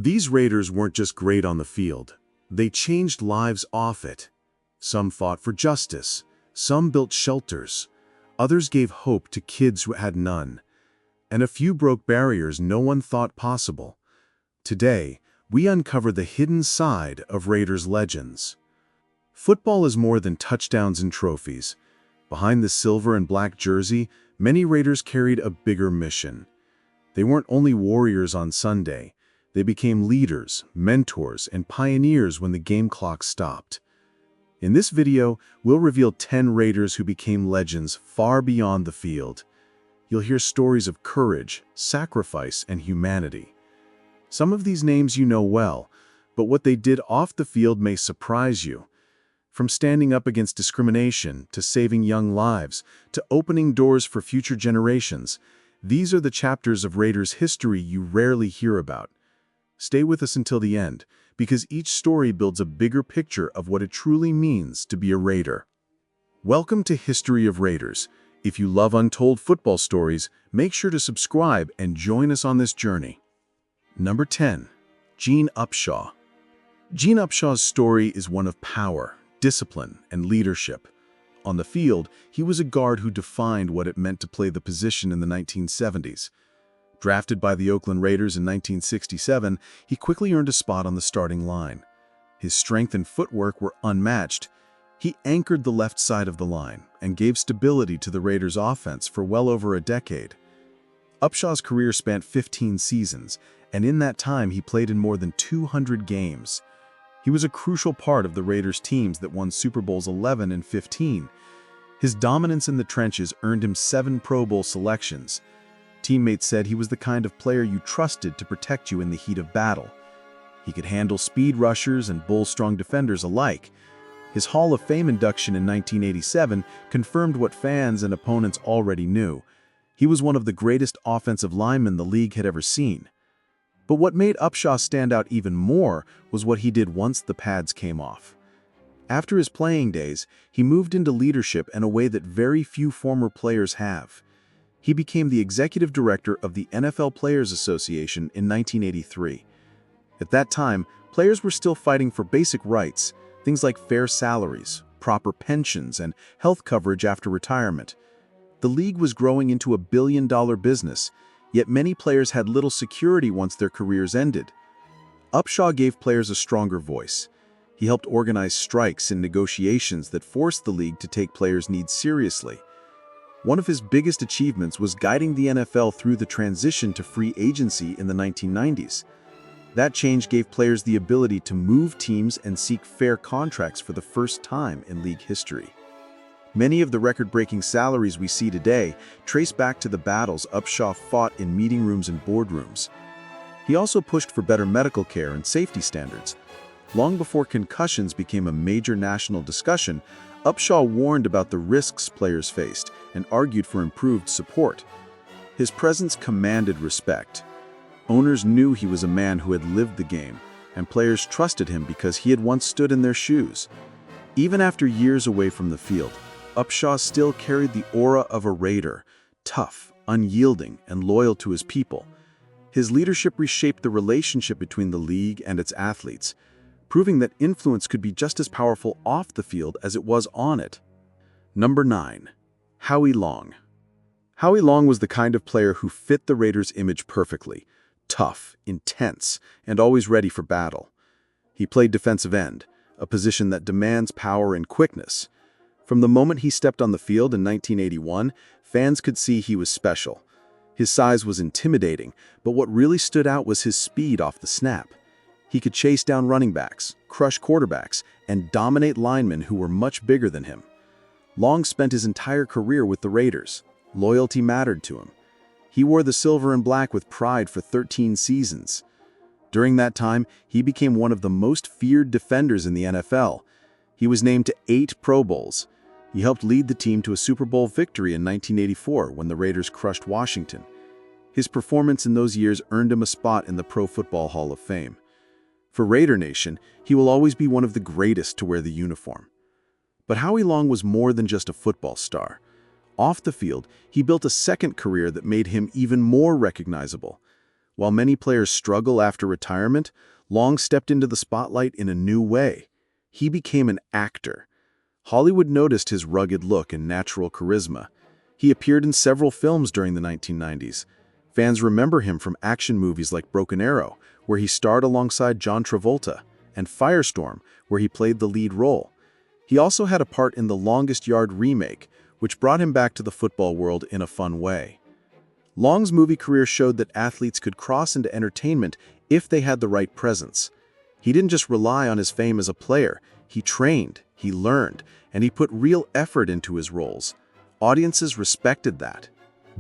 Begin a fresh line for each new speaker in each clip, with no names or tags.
These Raiders weren't just great on the field. They changed lives off it. Some fought for justice. Some built shelters. Others gave hope to kids who had none. And a few broke barriers no one thought possible. Today, we uncover the hidden side of Raiders legends. Football is more than touchdowns and trophies. Behind the silver and black jersey, many Raiders carried a bigger mission. They weren't only warriors on Sunday. They became leaders, mentors, and pioneers when the game clock stopped. In this video, we'll reveal 10 Raiders who became legends far beyond the field. You'll hear stories of courage, sacrifice, and humanity. Some of these names you know well, but what they did off the field may surprise you. From standing up against discrimination, to saving young lives, to opening doors for future generations, these are the chapters of Raiders history you rarely hear about. Stay with us until the end, because each story builds a bigger picture of what it truly means to be a Raider. Welcome to History of Raiders. If you love untold football stories, make sure to subscribe and join us on this journey. Number 10. Gene Upshaw. Gene Upshaw's story is one of power, discipline, and leadership. On the field, he was a guard who defined what it meant to play the position in the 1970s. Drafted by the Oakland Raiders in 1967, he quickly earned a spot on the starting line. His strength and footwork were unmatched. He anchored the left side of the line and gave stability to the Raiders' offense for well over a decade. Upshaw's career spanned 15 seasons, and in that time he played in more than 200 games. He was a crucial part of the Raiders' teams that won Super Bowls 11 and 15. His dominance in the trenches earned him 7 Pro Bowl selections. Teammates said he was the kind of player you trusted to protect you in the heat of battle. He could handle speed rushers and bull-strong defenders alike. His Hall of Fame induction in 1987 confirmed what fans and opponents already knew. He was one of the greatest offensive linemen the league had ever seen. But what made Upshaw stand out even more was what he did once the pads came off. After his playing days, he moved into leadership in a way that very few former players have. He became the executive director of the NFL Players Association in 1983. At that time, players were still fighting for basic rights, things like fair salaries, proper pensions, and health coverage after retirement. The league was growing into a billion-dollar business, yet many players had little security once their careers ended. Upshaw gave players a stronger voice. He helped organize strikes and negotiations that forced the league to take players' needs seriously. One of his biggest achievements was guiding the NFL through the transition to free agency in the 1990s. That change gave players the ability to move teams and seek fair contracts for the first time in league history. Many of the record-breaking salaries we see today trace back to the battles Upshaw fought in meeting rooms and boardrooms. He also pushed for better medical care and safety standards. Long before concussions became a major national discussion, Upshaw warned about the risks players faced and argued for improved support. His presence commanded respect. Owners knew he was a man who had lived the game, and players trusted him because he had once stood in their shoes. Even after years away from the field, Upshaw still carried the aura of a Raider, tough, unyielding, and loyal to his people. His leadership reshaped the relationship between the league and its athletes, proving that influence could be just as powerful off the field as it was on it. Number 9. Howie Long. Howie Long was the kind of player who fit the Raiders' image perfectly: tough, intense, and always ready for battle. He played defensive end, a position that demands power and quickness. From the moment he stepped on the field in 1981, fans could see he was special. His size was intimidating, but what really stood out was his speed off the snap. He could chase down running backs, crush quarterbacks, and dominate linemen who were much bigger than him. Long spent his entire career with the Raiders. Loyalty mattered to him. He wore the silver and black with pride for 13 seasons. During that time, he became one of the most feared defenders in the NFL. He was named to 8 Pro Bowls. He helped lead the team to a Super Bowl victory in 1984 when the Raiders crushed Washington. His performance in those years earned him a spot in the Pro Football Hall of Fame. For Raider Nation, he will always be one of the greatest to wear the uniform. But Howie Long was more than just a football star. Off the field, he built a second career that made him even more recognizable. While many players struggle after retirement, Long stepped into the spotlight in a new way. He became an actor. Hollywood noticed his rugged look and natural charisma. He appeared in several films during the 1990s. Fans remember him from action movies like Broken Arrow, where he starred alongside John Travolta, and Firestorm, where he played the lead role. He also had a part in The Longest Yard remake, which brought him back to the football world in a fun way. Long's movie career showed that athletes could cross into entertainment if they had the right presence. He didn't just rely on his fame as a player. He trained, he learned, and he put real effort into his roles. Audiences respected that.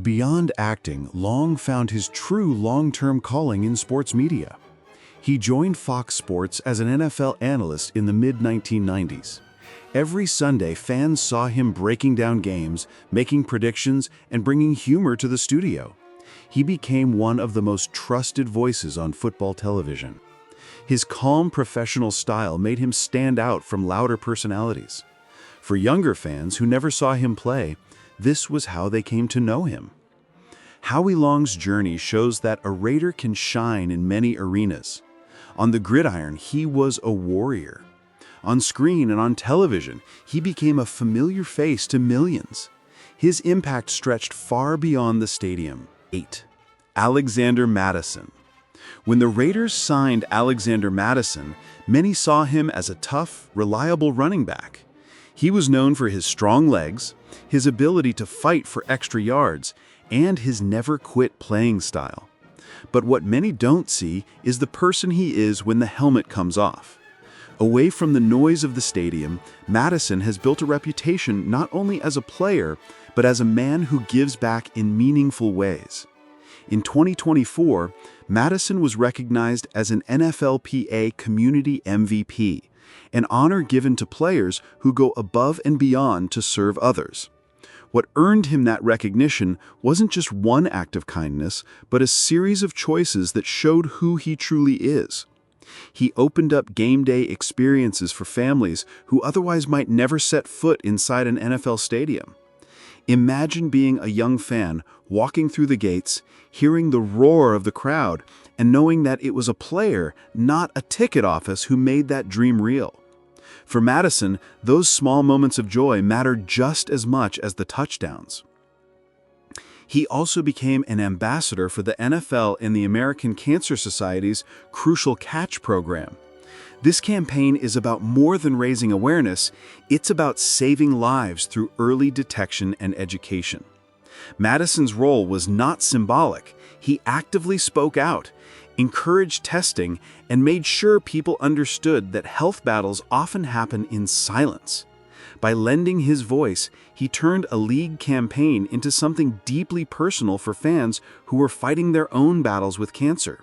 Beyond acting, Long found his true long-term calling in sports media. He joined Fox Sports as an NFL analyst in the mid-1990s. Every Sunday, fans saw him breaking down games, making predictions, and bringing humor to the studio. He became one of the most trusted voices on football television. His calm professional style made him stand out from louder personalities. For younger fans who never saw him play, this was how they came to know him. Howie Long's journey shows that a Raider can shine in many arenas. On the gridiron, he was a warrior. On screen and on television, he became a familiar face to millions. His impact stretched far beyond the stadium. 8. Alexander Madison. When the Raiders signed Alexander Madison, many saw him as a tough, reliable running back. He was known for his strong legs, his ability to fight for extra yards, and his never-quit playing style. But what many don't see is the person he is when the helmet comes off. Away from the noise of the stadium, Madison has built a reputation not only as a player, but as a man who gives back in meaningful ways. In 2024, Madison was recognized as an NFLPA Community MVP, an honor given to players who go above and beyond to serve others. What earned him that recognition wasn't just one act of kindness, but a series of choices that showed who he truly is. He opened up game day experiences for families who otherwise might never set foot inside an NFL stadium. Imagine being a young fan walking through the gates, hearing the roar of the crowd, and knowing that it was a player, not a ticket office, who made that dream real. For Madison, those small moments of joy mattered just as much as the touchdowns. He also became an ambassador for the NFL and the American Cancer Society's Crucial Catch program. This campaign is about more than raising awareness, it's about saving lives through early detection and education. Madison's role was not symbolic. He actively spoke out, encouraged testing, and made sure people understood that health battles often happen in silence. By lending his voice, he turned a league campaign into something deeply personal for fans who were fighting their own battles with cancer.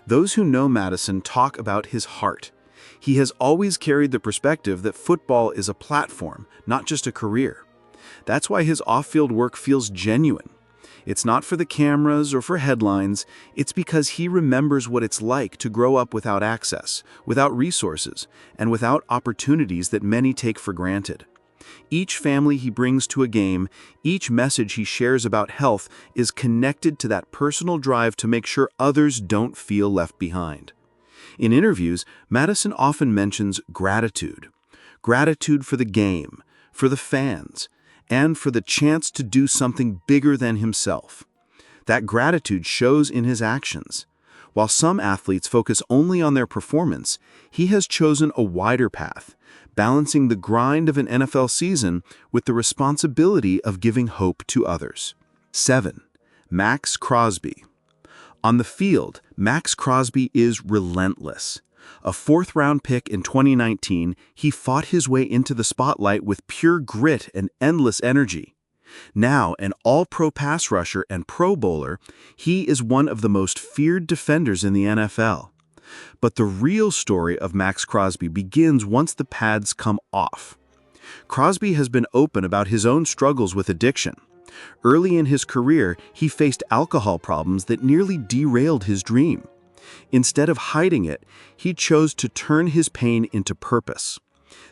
Those who know Madison talk about his heart. He has always carried the perspective that football is a platform, not just a career. That's why his off-field work feels genuine. It's not for the cameras or for headlines, it's because he remembers what it's like to grow up without access, without resources, and without opportunities that many take for granted. Each family he brings to a game, each message he shares about health is connected to that personal drive to make sure others don't feel left behind. In interviews, Madison often mentions gratitude. Gratitude for the game, for the fans, and for the chance to do something bigger than himself. That gratitude shows in his actions. While some athletes focus only on their performance, he has chosen a wider path, balancing the grind of an NFL season with the responsibility of giving hope to others. 7. Max Crosby. On the field, Max Crosby is relentless. A fourth-round pick in 2019, he fought his way into the spotlight with pure grit and endless energy. Now an all-pro pass rusher and Pro Bowler, he is one of the most feared defenders in the NFL. But the real story of Max Crosby begins once the pads come off. Crosby has been open about his own struggles with addiction. Early in his career, he faced alcohol problems that nearly derailed his dream. Instead of hiding it, he chose to turn his pain into purpose.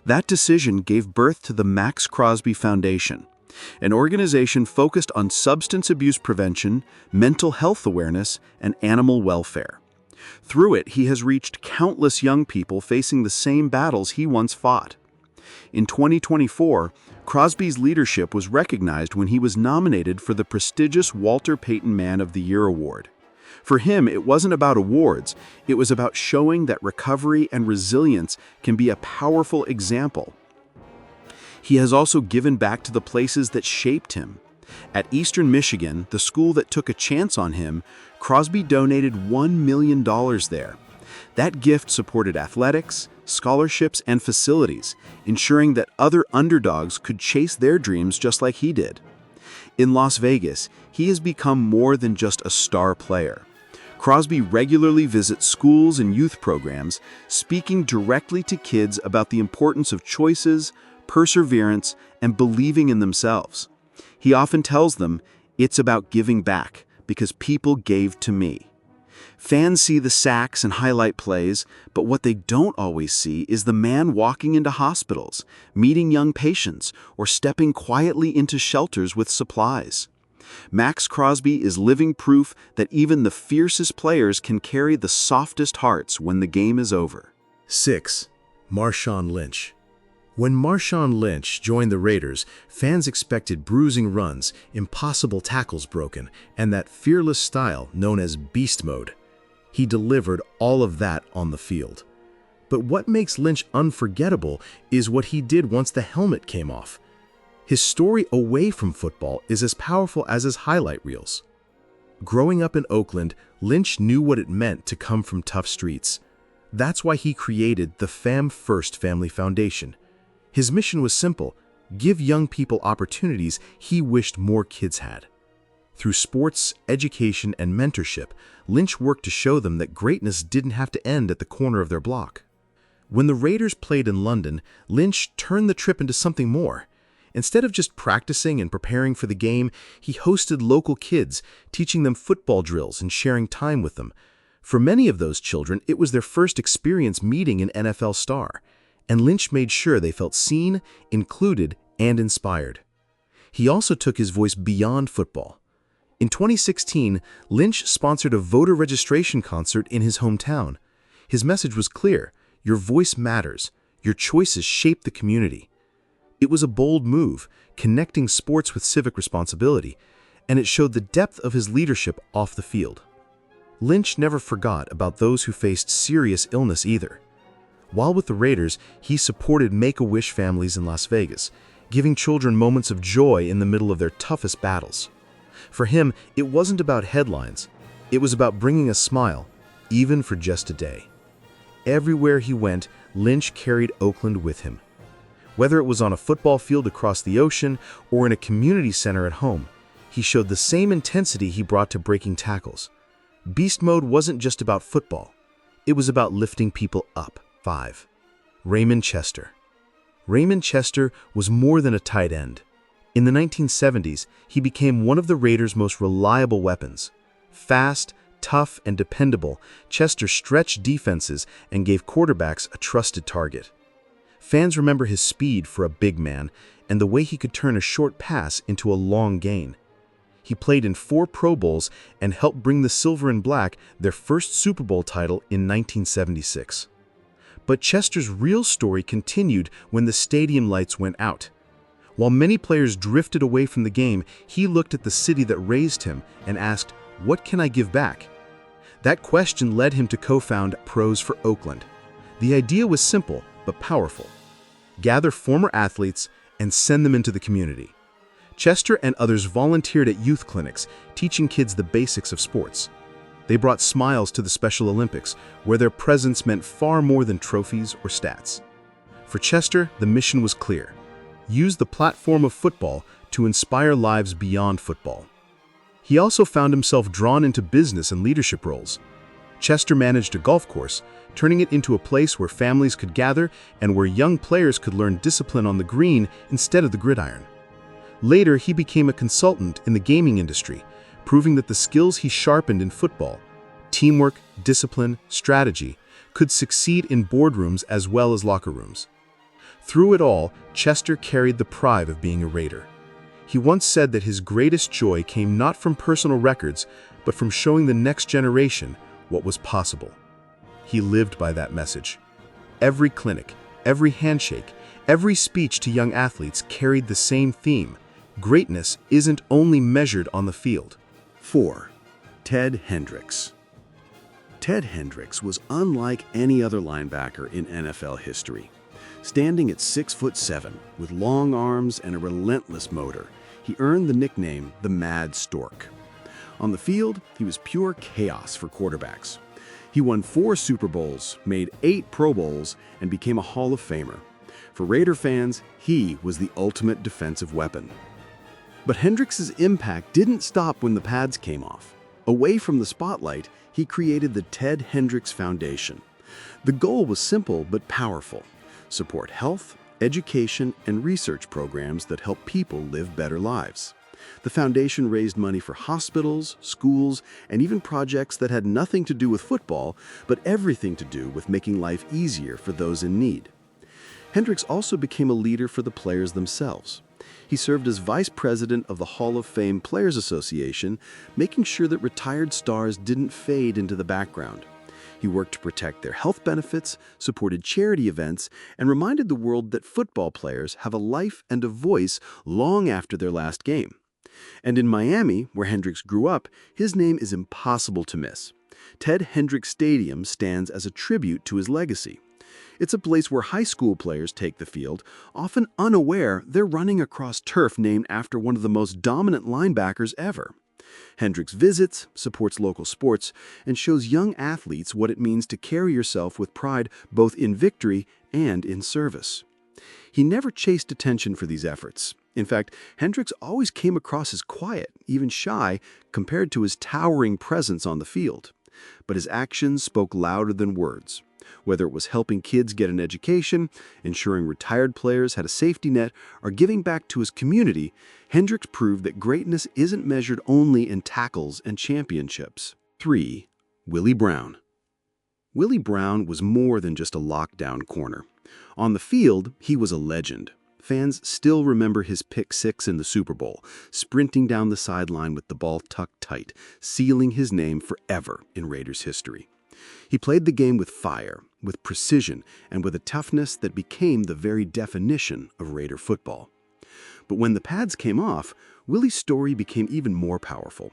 That decision gave birth to the Max Crosby Foundation,
an organization focused on substance abuse prevention, mental health awareness, and animal welfare. Through it, he has reached countless young people facing the same battles he once fought. In 2024, Crosby's leadership was recognized when he was nominated for the prestigious Walter Payton Man of the Year award. For him, it wasn't about awards, it was about showing that recovery and resilience can be a powerful example. He has also given back to the places that shaped him. At Eastern Michigan, the school that took a chance on him, Crosby donated $1 million there. That gift supported athletics, scholarships, and facilities, ensuring that other underdogs could chase their dreams just like he did. In Las Vegas, he has become more than just a star player. Crosby regularly visits schools and youth programs, speaking directly to kids about the importance of choices, perseverance, and believing in themselves. He often tells them, "It's about giving back, because people gave to me." Fans see the sacks and highlight plays, but what they don't always see is the man walking into hospitals, meeting young patients, or stepping quietly into shelters with supplies. Max Crosby is living proof that even the fiercest players can carry the softest hearts when the game is over.
6. Marshawn Lynch. When Marshawn Lynch joined the Raiders, fans expected bruising runs, impossible tackles broken, and that fearless style known as beast mode. He delivered all of that on the field. But what makes Lynch unforgettable is what he did once the helmet came off. His story away from football is as powerful as his highlight reels. Growing up in Oakland, Lynch knew what it meant to come from tough streets. That's why he created the Fam First Family Foundation. His mission was simple: give young people opportunities he wished more kids had. Through sports, education, and mentorship, Lynch worked to show them that greatness didn't have to end at the corner of their block. When the Raiders played in London, Lynch turned the trip into something more. Instead of just practicing and preparing for the game, he hosted local kids, teaching them football drills and sharing time with them. For many of those children, it was their first experience meeting an NFL star, and Lynch made sure they felt seen, included, and inspired. He also took his voice beyond football. In 2016, Lynch sponsored a voter registration concert in his hometown. His message was clear: your voice matters, your choices shape the community. It was a bold move, connecting sports with civic responsibility, and it showed the depth of his leadership off the field. Lynch never forgot about those who faced serious illness either. While with the Raiders, he supported Make-A-Wish families in Las Vegas, giving children moments of joy in the middle of their toughest battles. For him, it wasn't about headlines. It was about bringing a smile, even for just a day. Everywhere he went, Lynch carried Oakland with him. Whether it was on a football field across the ocean or in a community center at home, he showed the same intensity he brought to breaking tackles. Beast mode wasn't just about football. It was about lifting people up. 5. Raymond Chester. Raymond Chester was more than a tight end. In the 1970s, he became one of the Raiders' most reliable weapons. Fast, tough, and dependable, Chester stretched defenses and gave quarterbacks a trusted target. Fans remember his speed for a big man and the way he could turn a short pass into a long gain. He played in 4 Pro Bowls and helped bring the Silver and Black their first Super Bowl title in 1976. But Chester's real story continued when the stadium lights went out. While many players drifted away from the game, he looked at the city that raised him and asked, "What can I give back?" That question led him to co-found Pros for Oakland. The idea was simple but powerful: gather former athletes and send them into the community. Chester and others volunteered at youth clinics, teaching kids the basics of sports. They brought smiles to the Special Olympics, where their presence meant far more than trophies or stats. For Chester, the mission was clear: use the platform of football to inspire lives beyond football. He also found himself drawn into business and leadership roles. Chester managed a golf course, turning it into a place where families could gather and where young players could learn discipline on the green instead of the gridiron. Later, he became a consultant in the gaming industry, proving that the skills he sharpened in football, teamwork, discipline, strategy, could succeed in boardrooms as well as locker rooms. Through it all, Chester carried the pride of being a Raider. He once said that his greatest joy came not from personal records, but from showing the next generation what was possible. He lived by that message. Every clinic, every handshake, every speech to young athletes carried the same theme: greatness isn't only measured on the field.
4. Ted Hendricks. Ted Hendricks was unlike any other linebacker in NFL history. Standing at 6'7", with long arms and a relentless motor, he earned the nickname the Mad Stork. On the field, he was pure chaos for quarterbacks. He won 4 Super Bowls, made 8 Pro Bowls, and became a Hall of Famer. For Raider fans, he was the ultimate defensive weapon. But Hendricks' impact didn't stop when the pads came off. Away from the spotlight, he created the Ted Hendricks Foundation. The goal was simple but powerful: support health, education, and research programs that help people live better lives. The foundation raised money for hospitals, schools, and even projects that had nothing to do with football, but everything to do with making life easier for those in need. Hendricks also became a leader for the players themselves. He served as vice president of the Hall of Fame Players Association, making sure that retired stars didn't fade into the background. He worked to protect their health benefits, supported charity events, and reminded the world that football players have a life and a voice long after their last game. And in Miami, where Hendricks grew up, his name is impossible to miss. Ted Hendricks Stadium stands as a tribute to his legacy. It's a place where high school players take the field, often unaware they're running across turf named after one of the most dominant linebackers ever. Hendricks visits, supports local sports, and shows young athletes what it means to carry yourself with pride both in victory and in service. He never chased attention for these efforts. In fact, Hendricks always came across as quiet, even shy, compared to his towering presence on the field. But his actions spoke louder than words. Whether it was helping kids get an education, ensuring retired players had a safety net, or giving back to his community, Hendricks proved that greatness isn't measured only in tackles and championships. 3. Willie Brown. Willie Brown was more than just a lockdown corner. On the field, he was a legend. Fans still remember his pick six in the Super Bowl, sprinting down the sideline with the ball tucked tight, sealing his name forever in Raiders history. He played the game with fire, with precision, and with a toughness that became the very definition of Raider football. But when the pads came off, Willie's story became even more powerful.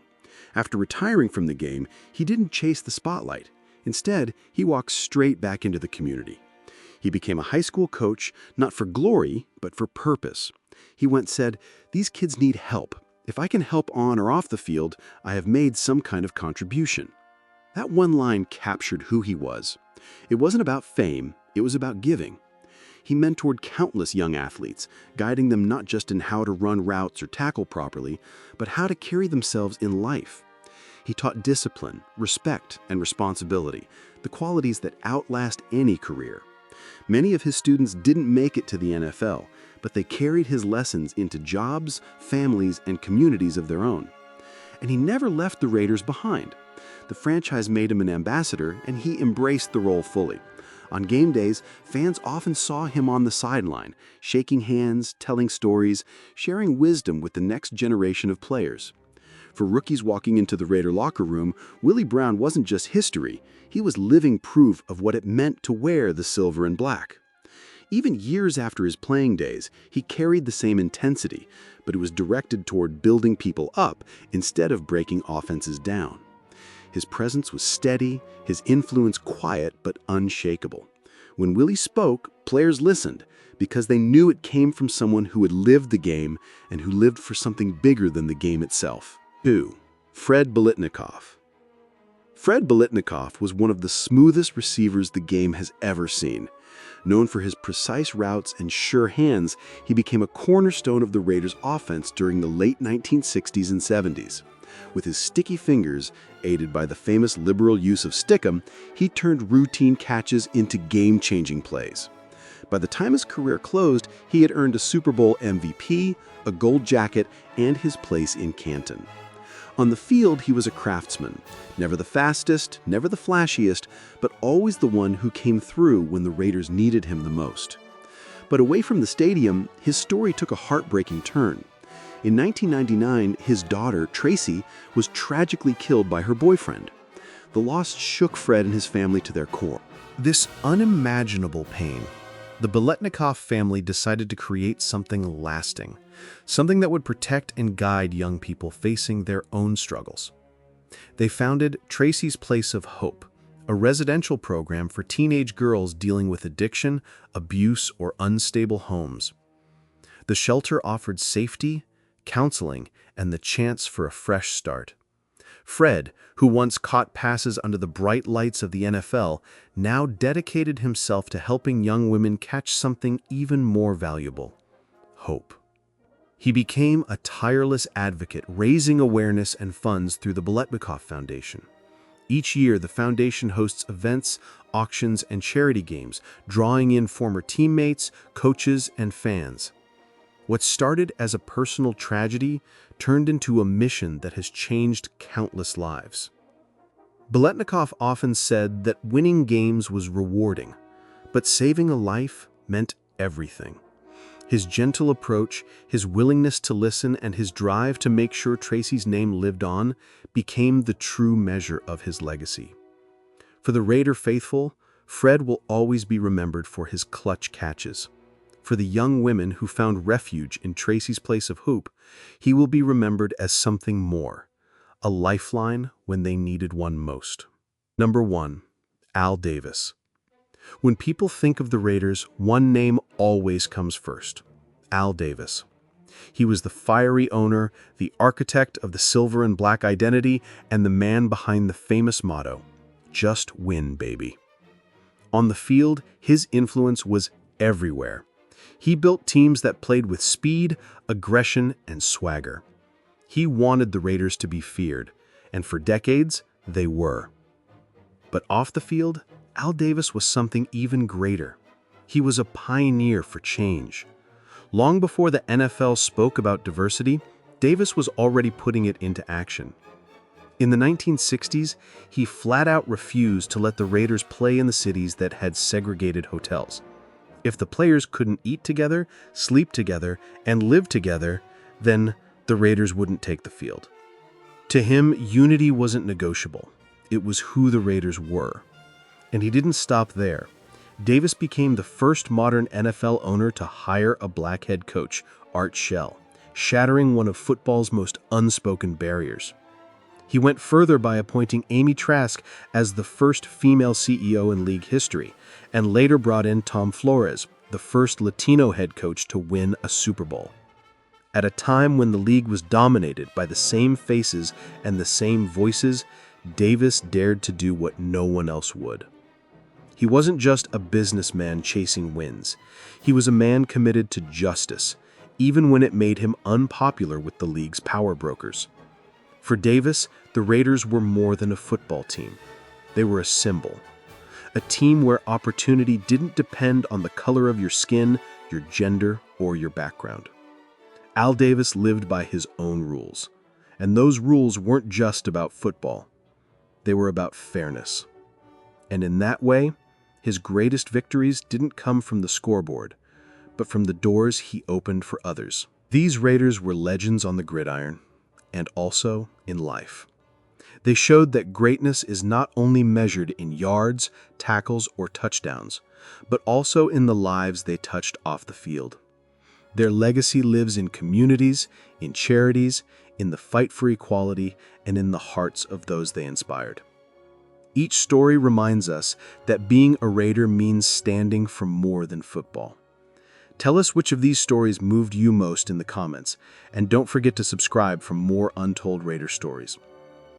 After retiring from the game, he didn't chase the spotlight. Instead, he walked straight back into the community. He became a high school coach, not for glory, but for purpose. He once said, "These kids need help. If I can help on or off the field, I have made some kind of contribution." That one line captured who he was. It wasn't about fame, it was about giving. He mentored countless young athletes, guiding them not just in how to run routes or tackle properly, but how to carry themselves in life. He taught discipline, respect, and responsibility, the qualities that outlast any career. Many of his students didn't make it to the NFL, but they carried his lessons into jobs, families, and communities of their own. And he never left the Raiders behind. The franchise made him an ambassador, and he embraced the role fully. On game days, fans often saw him on the sideline, shaking hands, telling stories, sharing wisdom with the next generation of players. For rookies walking into the Raider locker room, Willie Brown wasn't just history, he was living proof of what it meant to wear the silver and black. Even years after his playing days, he carried the same intensity, but it was directed toward building people up instead of breaking offenses down. His presence was steady, his influence quiet but unshakable. When Willie spoke, players listened because they knew it came from someone who had lived the game and who lived for something bigger than the game itself. 2. Fred Biletnikoff. Fred Biletnikoff was one of the smoothest receivers the game has ever seen. Known for his precise routes and sure hands, he became a cornerstone of the Raiders' offense during the late 1960s and 70s. With his sticky fingers, aided by the famous liberal use of stickum, he turned routine catches into game-changing plays. By the time his career closed, he had earned a Super Bowl MVP, a gold jacket, and his place in Canton. On the field, he was a craftsman, never the fastest, never the flashiest, but always the one who came through when the Raiders needed him the most. But away from the stadium, his story took a heartbreaking turn. In 1999, his daughter, Tracy, was tragically killed by her boyfriend. The loss shook Fred and his family to their core.
This unimaginable pain, the Biletnikoff family decided to create something lasting, something that would protect and guide young people facing their own struggles. They founded Tracy's Place of Hope, a residential program for teenage girls dealing with addiction, abuse, or unstable homes. The shelter offered safety, counseling, and the chance for a fresh start. Fred, who once caught passes under the bright lights of the NFL, now dedicated himself to helping young women catch something even more valuable: hope. He became a tireless advocate, raising awareness and funds through the Biletnikoff Foundation. Each year, the foundation hosts events, auctions, and charity games, drawing in former teammates, coaches, and fans. What started as a personal tragedy turned into a mission that has changed countless lives. Biletnikoff often said that winning games was rewarding, but saving a life meant everything. His gentle approach, his willingness to listen, and his drive to make sure Tracy's name lived on became the true measure of his legacy. For the Raider faithful, Fred will always be remembered for his clutch catches. For the young women who found refuge in Tracy's Place of Hope, he will be remembered as something more, a lifeline when they needed one most. Number 1. Al Davis. When people think of the Raiders, one name always comes first: Al Davis. He was the fiery owner, the architect of the silver and black identity, and the man behind the famous motto, "Just win, baby." On the field, his influence was everywhere. He built teams that played with speed, aggression, and swagger. He wanted the Raiders to be feared, and for decades, they were. But off the field, Al Davis was something even greater. He was a pioneer for change. Long before the NFL spoke about diversity, Davis was already putting it into action. In the 1960s, he flat out refused to let the Raiders play in the cities that had segregated hotels. If the players couldn't eat together, sleep together, and live together, then the Raiders wouldn't take the field. To him, unity wasn't negotiable. It was who the Raiders were. And he didn't stop there. Davis became the first modern NFL owner to hire a black head coach, Art Shell, shattering one of football's most unspoken barriers. He went further by appointing Amy Trask as the first female CEO in league history, and later brought in Tom Flores, the first Latino head coach to win a Super Bowl. At a time when the league was dominated by the same faces and the same voices, Davis dared to do what no one else would. He wasn't just a businessman chasing wins. He was a man committed to justice, even when it made him unpopular with the league's power brokers. For Davis, the Raiders were more than a football team. They were a symbol. A team where opportunity didn't depend on the color of your skin, your gender, or your background. Al Davis lived by his own rules. And those rules weren't just about football. They were about fairness. And in that way, his greatest victories didn't come from the scoreboard, but from the doors he opened for others. These Raiders were legends on the gridiron, and also in life. They showed that greatness is not only measured in yards, tackles, or touchdowns, but also in the lives they touched off the field. Their legacy lives in communities, in charities, in the fight for equality, and in the hearts of those they inspired. Each story reminds us that being a Raider means standing for more than football. Tell us which of these stories moved you most in the comments, and don't forget to subscribe for more untold Raider stories.